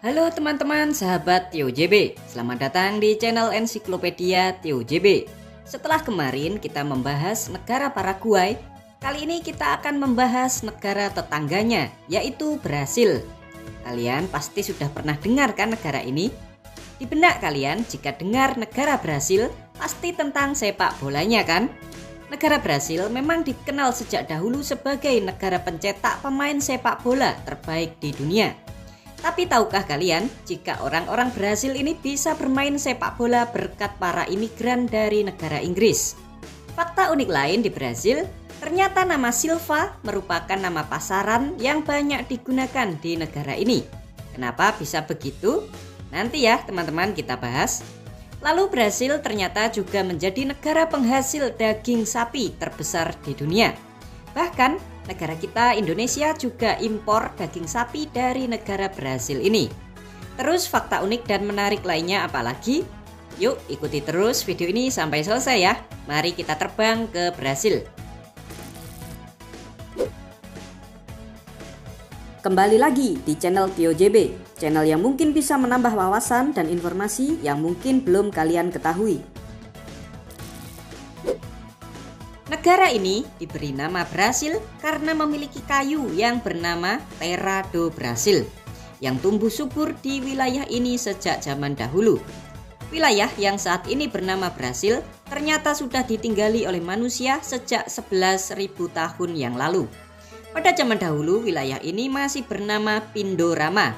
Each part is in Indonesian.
Halo teman-teman sahabat Tio JB, selamat datang di channel Ensiklopedia Tio JB. Setelah kemarin kita membahas negara Paraguay, kali ini kita akan membahas negara tetangganya, yaitu Brasil. Kalian pasti sudah pernah dengar kan negara ini? Di benak kalian jika dengar negara Brasil, pasti tentang sepak bolanya kan? Negara Brasil memang dikenal sejak dahulu sebagai negara pencetak pemain sepak bola terbaik di dunia. Tapi tahukah kalian jika orang-orang Brasil ini bisa bermain sepak bola berkat para imigran dari negara Inggris? Fakta unik lain di Brasil, ternyata nama Silva merupakan nama pasaran yang banyak digunakan di negara ini. Kenapa bisa begitu? Nanti ya teman-teman kita bahas. Lalu Brasil ternyata juga menjadi negara penghasil daging sapi terbesar di dunia. Bahkan negara kita Indonesia juga impor daging sapi dari negara Brasil ini. Terus fakta unik dan menarik lainnya apalagi? Yuk ikuti terus video ini sampai selesai ya. Mari kita terbang ke Brasil. Kembali lagi di channel Tio JB, channel yang mungkin bisa menambah wawasan dan informasi yang mungkin belum kalian ketahui. Negara ini diberi nama Brasil karena memiliki kayu yang bernama Terra do Brasil yang tumbuh subur di wilayah ini sejak zaman dahulu. Wilayah yang saat ini bernama Brasil ternyata sudah ditinggali oleh manusia sejak 11.000 tahun yang lalu. Pada zaman dahulu wilayah ini masih bernama Pindorama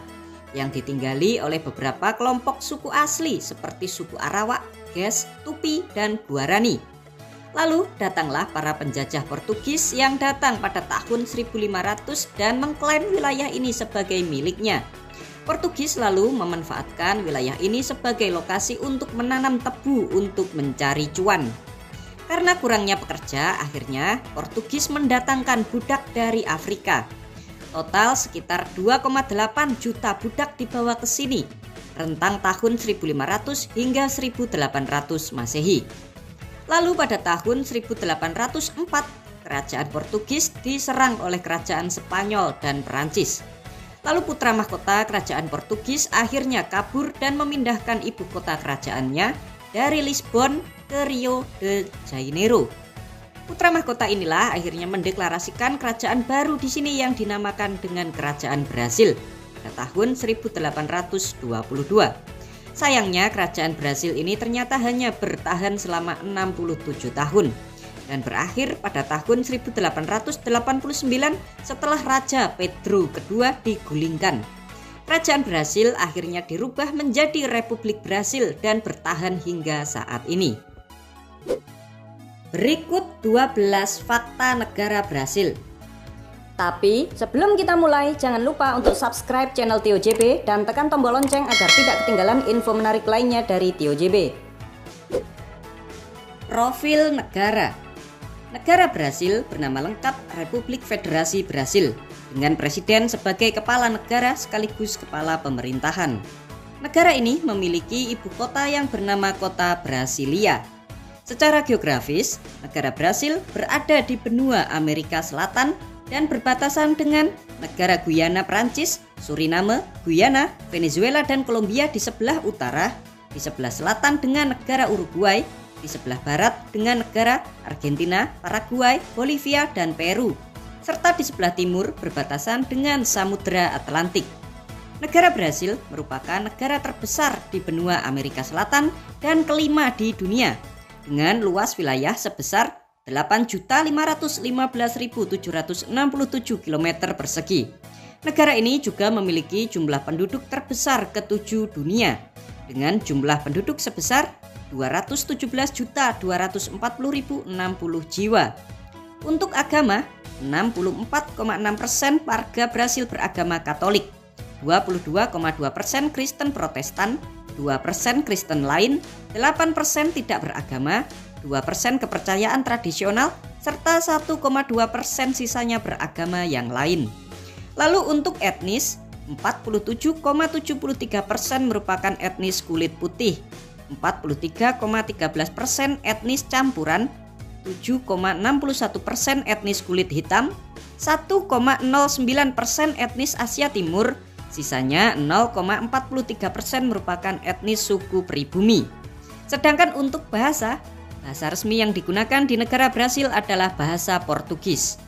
yang ditinggali oleh beberapa kelompok suku asli seperti suku Arawak, Ges, Tupi, dan Guarani. Lalu datanglah para penjajah Portugis yang datang pada tahun 1500 dan mengklaim wilayah ini sebagai miliknya. Portugis lalu memanfaatkan wilayah ini sebagai lokasi untuk menanam tebu untuk mencari cuan. Karena kurangnya pekerja, akhirnya Portugis mendatangkan budak dari Afrika. Total sekitar 2,8 juta budak dibawa ke sini, rentang tahun 1500 hingga 1800 Masehi. Lalu pada tahun 1804, kerajaan Portugis diserang oleh kerajaan Spanyol dan Perancis. Lalu putra mahkota kerajaan Portugis akhirnya kabur dan memindahkan ibu kota kerajaannya dari Lisbon ke Rio de Janeiro. Putra mahkota inilah akhirnya mendeklarasikan kerajaan baru di sini yang dinamakan dengan Kerajaan Brasil pada tahun 1822. Sayangnya kerajaan Brasil ini ternyata hanya bertahan selama 67 tahun dan berakhir pada tahun 1889 setelah Raja Pedro II digulingkan. Kerajaan Brasil akhirnya dirubah menjadi Republik Brasil dan bertahan hingga saat ini. Berikut 12 fakta negara Brasil. Tapi sebelum kita mulai, jangan lupa untuk subscribe channel Tio JB dan tekan tombol lonceng agar tidak ketinggalan info menarik lainnya dari Tio JB. Profil negara. Negara Brasil bernama lengkap Republik Federasi Brasil dengan presiden sebagai kepala negara sekaligus kepala pemerintahan. Negara ini memiliki ibu kota yang bernama Kota Brasilia. Secara geografis, negara Brasil berada di benua Amerika Selatan dan berbatasan dengan negara Guyana Prancis, Suriname, Guyana, Venezuela, dan Kolombia di sebelah utara, di sebelah selatan dengan negara Uruguay, di sebelah barat dengan negara Argentina, Paraguay, Bolivia, dan Peru, serta di sebelah timur berbatasan dengan Samudra Atlantik. Negara Brasil merupakan negara terbesar di benua Amerika Selatan dan kelima di dunia, dengan luas wilayah sebesar 8.515.767 km persegi. Negara ini juga memiliki jumlah penduduk terbesar ke-7 dunia dengan jumlah penduduk sebesar 217.240.060 jiwa. Untuk agama, 64,6% warga Brasil beragama Katolik, 22,2% Kristen Protestan, 2% Kristen lain, 8% tidak beragama, 2% kepercayaan tradisional, serta 1,2% sisanya beragama yang lain. Lalu untuk etnis, 47,73% merupakan etnis kulit putih, 43,13% etnis campuran, 7,61% etnis kulit hitam, 1,09% etnis Asia Timur, Sisanya 0,43% merupakan etnis suku pribumi. Sedangkan untuk bahasa resmi yang digunakan di negara Brasil adalah bahasa Portugis.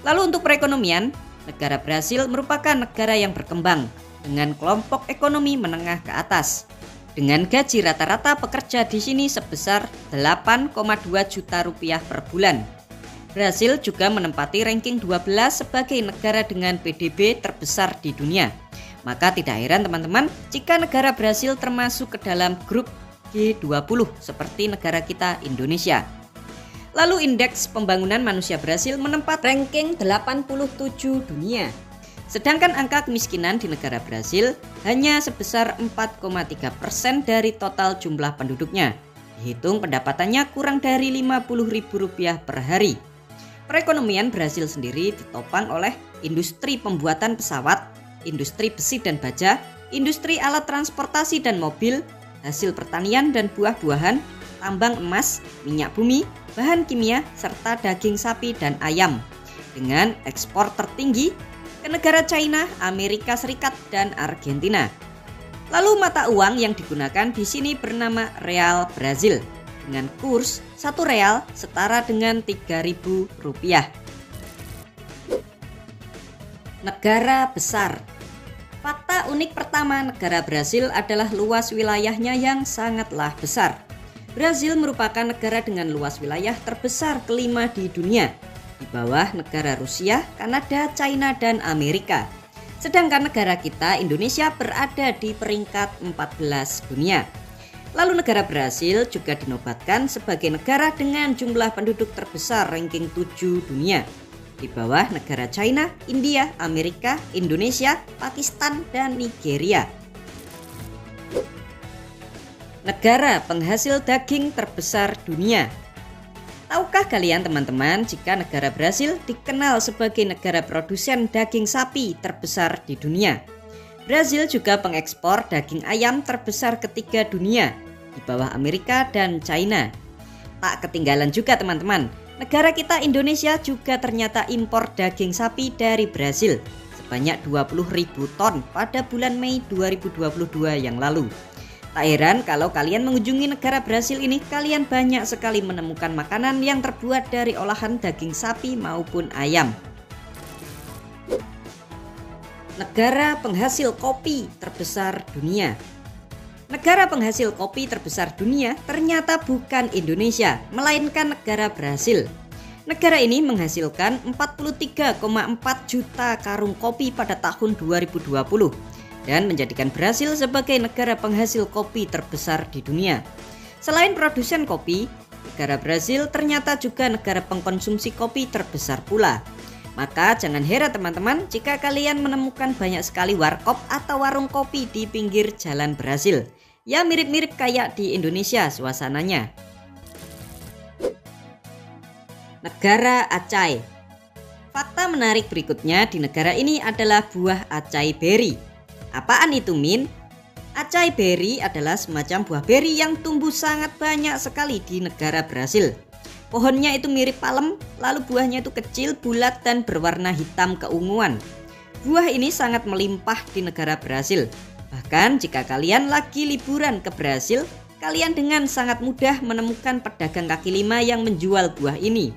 Lalu untuk perekonomian, negara Brasil merupakan negara yang berkembang dengan kelompok ekonomi menengah ke atas. Dengan gaji rata-rata pekerja di sini sebesar 8,2 juta rupiah per bulan. Brasil juga menempati ranking 12 sebagai negara dengan PDB terbesar di dunia. Maka tidak heran teman-teman jika negara Brasil termasuk ke dalam grup G20 seperti negara kita Indonesia. Lalu indeks pembangunan manusia Brasil menempat ranking 87 dunia. Sedangkan angka kemiskinan di negara Brasil hanya sebesar 4,3% dari total jumlah penduduknya. Dihitung pendapatannya kurang dari Rp50.000 per hari. Perekonomian Brasil sendiri ditopang oleh industri pembuatan pesawat, industri besi dan baja, industri alat transportasi dan mobil, hasil pertanian dan buah-buahan, tambang emas, minyak bumi, bahan kimia, serta daging sapi dan ayam. Dengan ekspor tertinggi ke negara China, Amerika Serikat, dan Argentina. Lalu mata uang yang digunakan di sini bernama Real Brazil dengan kurs 1 real setara dengan Rp3.000. Negara besar. Fakta unik pertama negara Brasil adalah luas wilayahnya yang sangatlah besar. Brasil merupakan negara dengan luas wilayah terbesar kelima di dunia, di bawah negara Rusia, Kanada, China, dan Amerika. Sedangkan negara kita Indonesia berada di peringkat 14 dunia. Lalu negara Brasil juga dinobatkan sebagai negara dengan jumlah penduduk terbesar ranking 7 dunia, di bawah negara China, India, Amerika, Indonesia, Pakistan, dan Nigeria. Negara penghasil daging terbesar dunia. Tahukah kalian teman-teman jika negara Brasil dikenal sebagai negara produsen daging sapi terbesar di dunia? Brasil juga pengekspor daging ayam terbesar ketiga dunia, di bawah Amerika dan China. Tak ketinggalan juga teman-teman, negara kita Indonesia juga ternyata impor daging sapi dari Brasil sebanyak 20.000 ton pada bulan Mei 2022 yang lalu. Tak heran kalau kalian mengunjungi negara Brasil ini, kalian banyak sekali menemukan makanan yang terbuat dari olahan daging sapi maupun ayam. Negara penghasil kopi terbesar dunia. Negara penghasil kopi terbesar dunia ternyata bukan Indonesia, melainkan negara Brasil. Negara ini menghasilkan 43,4 juta karung kopi pada tahun 2020. Dan menjadikan Brasil sebagai negara penghasil kopi terbesar di dunia. Selain produsen kopi, negara Brasil ternyata juga negara pengkonsumsi kopi terbesar pula. Maka jangan heran teman-teman jika kalian menemukan banyak sekali warkop atau warung kopi di pinggir jalan Brasil. Ya mirip-mirip kayak di Indonesia suasananya. Negara Acai. Fakta menarik berikutnya di negara ini adalah buah acai berry. Apaan itu Min? Acai berry adalah semacam buah beri yang tumbuh sangat banyak sekali di negara Brasil. Pohonnya itu mirip palem, lalu buahnya itu kecil, bulat, dan berwarna hitam keunguan. Buah ini sangat melimpah di negara Brasil. Bahkan jika kalian lagi liburan ke Brasil, kalian dengan sangat mudah menemukan pedagang kaki lima yang menjual buah ini.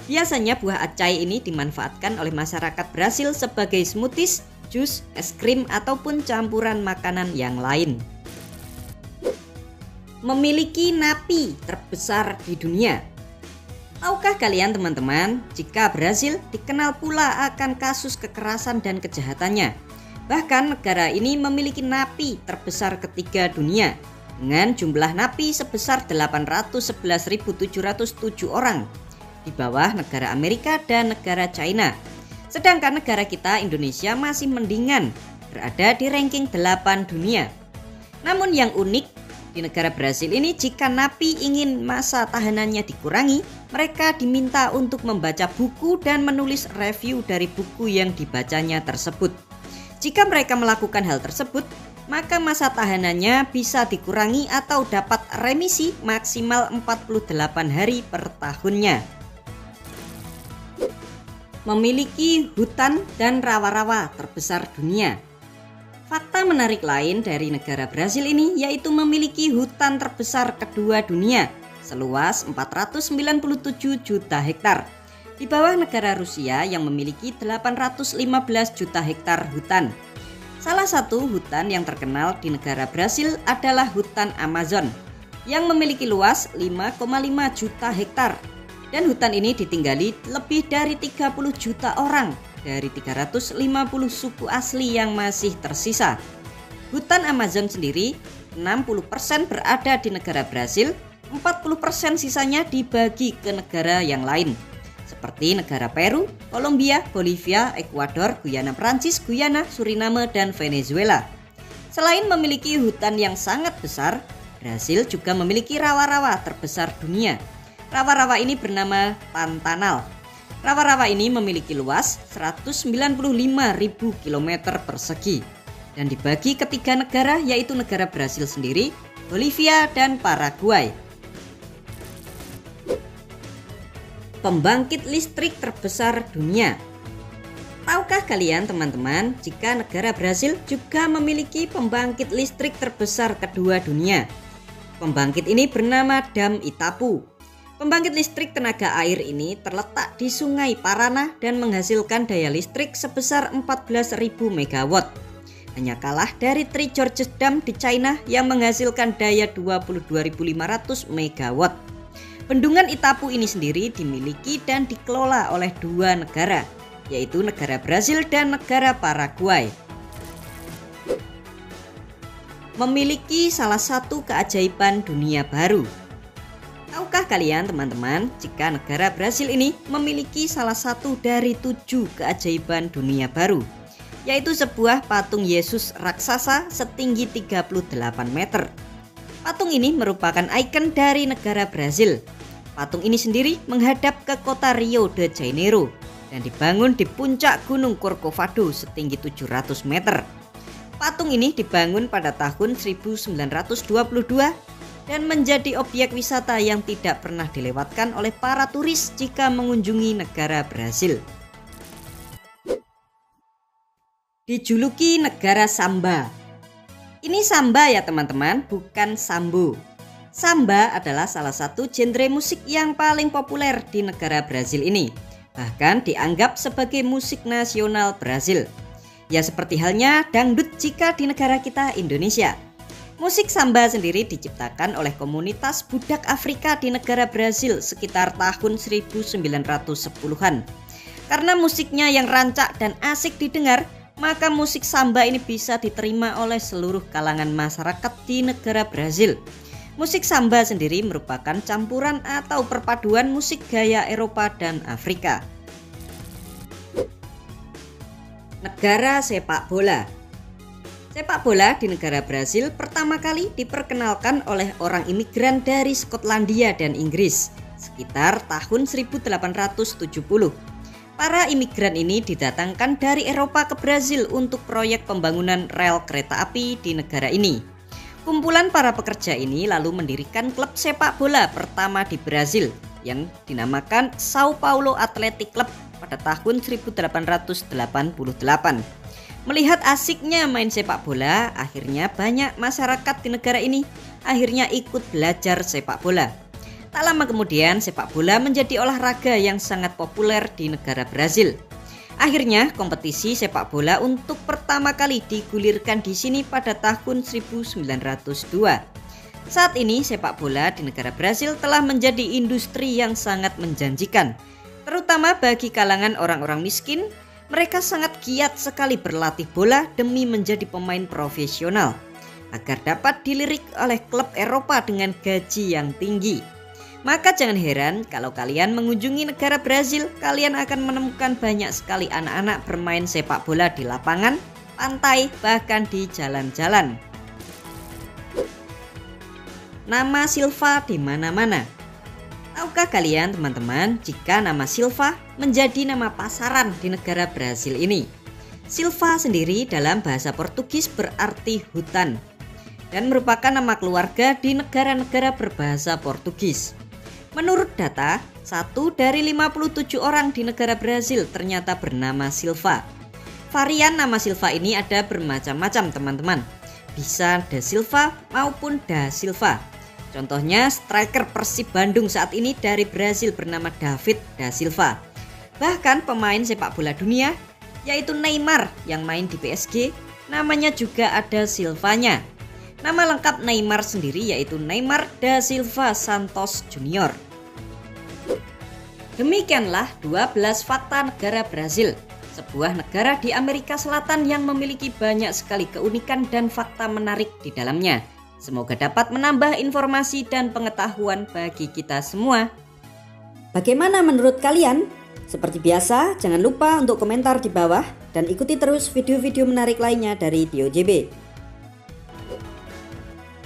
Biasanya buah acai ini dimanfaatkan oleh masyarakat Brasil sebagai smoothies, jus, es krim, ataupun campuran makanan yang lain. Memiliki napi terbesar di dunia. Tahukah kalian teman-teman jika Brasil dikenal pula akan kasus kekerasan dan kejahatannya? Bahkan negara ini memiliki napi terbesar ketiga dunia dengan jumlah napi sebesar 811.707 orang, di bawah negara Amerika dan negara China. Sedangkan negara kita Indonesia masih mendingan, berada di ranking 8 dunia. Namun yang unik di negara Brasil ini, jika napi ingin masa tahanannya dikurangi, mereka diminta untuk membaca buku dan menulis review dari buku yang dibacanya tersebut. Jika mereka melakukan hal tersebut, maka masa tahanannya bisa dikurangi atau dapat remisi maksimal 48 hari per tahunnya. Memiliki hutan dan rawa-rawa terbesar dunia. Fakta menarik lain dari negara Brasil ini yaitu memiliki hutan terbesar kedua dunia seluas 497 juta hektar. Di bawah negara Rusia yang memiliki 815 juta hektar hutan. Salah satu hutan yang terkenal di negara Brasil adalah hutan Amazon yang memiliki luas 5,5 juta hektar. Dan hutan ini ditinggali lebih dari 30 juta orang dari 350 suku asli yang masih tersisa. Hutan Amazon sendiri 60% berada di negara Brasil, 40% sisanya dibagi ke negara yang lain seperti negara Peru, Kolombia, Bolivia, Ekuador, Guyana Prancis, Guyana, Suriname, dan Venezuela. Selain memiliki hutan yang sangat besar, Brasil juga memiliki rawa-rawa terbesar dunia. Rawa-rawa ini bernama Pantanal. Rawa-rawa ini memiliki luas 195.000 km persegi dan dibagi ke 3 negara yaitu negara Brasil sendiri, Bolivia, dan Paraguay. Pembangkit listrik terbesar dunia. Tahukah kalian teman-teman jika negara Brasil juga memiliki pembangkit listrik terbesar kedua dunia? Pembangkit ini bernama Dam Itapu. Pembangkit listrik tenaga air ini terletak di Sungai Parana dan menghasilkan daya listrik sebesar 14.000 MW. Hanya kalah dari Three Gorges Dam di China yang menghasilkan daya 22.500 MW. Bendungan Itapu ini sendiri dimiliki dan dikelola oleh 2 negara, yaitu negara Brasil dan negara Paraguay. Memiliki salah satu keajaiban dunia baru. Tahukah kalian teman-teman jika negara Brasil ini memiliki salah satu dari 7 keajaiban dunia baru, yaitu sebuah patung Yesus raksasa setinggi 38 meter. Patung ini merupakan ikon dari negara Brasil. Patung ini sendiri menghadap ke kota Rio de Janeiro dan dibangun di puncak Gunung Corcovado setinggi 700 meter. Patung ini dibangun pada tahun 1922 dan menjadi objek wisata yang tidak pernah dilewatkan oleh para turis jika mengunjungi negara Brasil. Dijuluki negara samba. Ini samba ya teman-teman, bukan sambo. Samba adalah salah satu genre musik yang paling populer di negara Brasil ini. Bahkan dianggap sebagai musik nasional Brasil. Ya seperti halnya dangdut jika di negara kita Indonesia. Musik samba sendiri diciptakan oleh komunitas budak Afrika di negara Brasil sekitar tahun 1910-an. Karena musiknya yang rancak dan asik didengar, maka musik samba ini bisa diterima oleh seluruh kalangan masyarakat di negara Brasil. Musik samba sendiri merupakan campuran atau perpaduan musik gaya Eropa dan Afrika. Negara sepak bola. Sepak bola di negara Brasil pertama kali diperkenalkan oleh orang imigran dari Skotlandia dan Inggris sekitar tahun 1870. Para imigran ini didatangkan dari Eropa ke Brasil untuk proyek pembangunan rel kereta api di negara ini. Kumpulan para pekerja ini lalu mendirikan klub sepak bola pertama di Brasil yang dinamakan Sao Paulo Athletic Club pada tahun 1888. Melihat asiknya main sepak bola, akhirnya banyak masyarakat di negara ini akhirnya ikut belajar sepak bola. Tak lama kemudian sepak bola menjadi olahraga yang sangat populer di negara Brasil. Akhirnya kompetisi sepak bola untuk pertama kali digulirkan di sini pada tahun 1902. Saat ini sepak bola di negara Brasil telah menjadi industri yang sangat menjanjikan, terutama bagi kalangan orang-orang miskin. Mereka sangat giat sekali berlatih bola demi menjadi pemain profesional agar dapat dilirik oleh klub Eropa dengan gaji yang tinggi. Maka jangan heran kalau kalian mengunjungi negara Brasil, kalian akan menemukan banyak sekali anak-anak bermain sepak bola di lapangan, pantai, bahkan di jalan-jalan. Nama Silva di mana-mana. Tahukah kalian teman-teman jika nama Silva menjadi nama pasaran di negara Brasil ini? Silva sendiri dalam bahasa Portugis berarti hutan dan merupakan nama keluarga di negara-negara berbahasa Portugis. Menurut data, 1 dari 57 orang di negara Brasil ternyata bernama Silva. Varian nama Silva ini ada bermacam-macam teman-teman. Bisa Da Silva maupun Da Silva. Contohnya striker Persib Bandung saat ini dari Brasil bernama David Da Silva. Bahkan pemain sepak bola dunia yaitu Neymar yang main di PSG namanya juga ada Silvanya. Nama lengkap Neymar sendiri yaitu Neymar da Silva Santos Junior. Demikianlah 12 fakta negara Brasil, sebuah negara di Amerika Selatan yang memiliki banyak sekali keunikan dan fakta menarik di dalamnya. Semoga dapat menambah informasi dan pengetahuan bagi kita semua. Bagaimana menurut kalian? Seperti biasa, jangan lupa untuk komentar di bawah dan ikuti terus video-video menarik lainnya dari DOJB.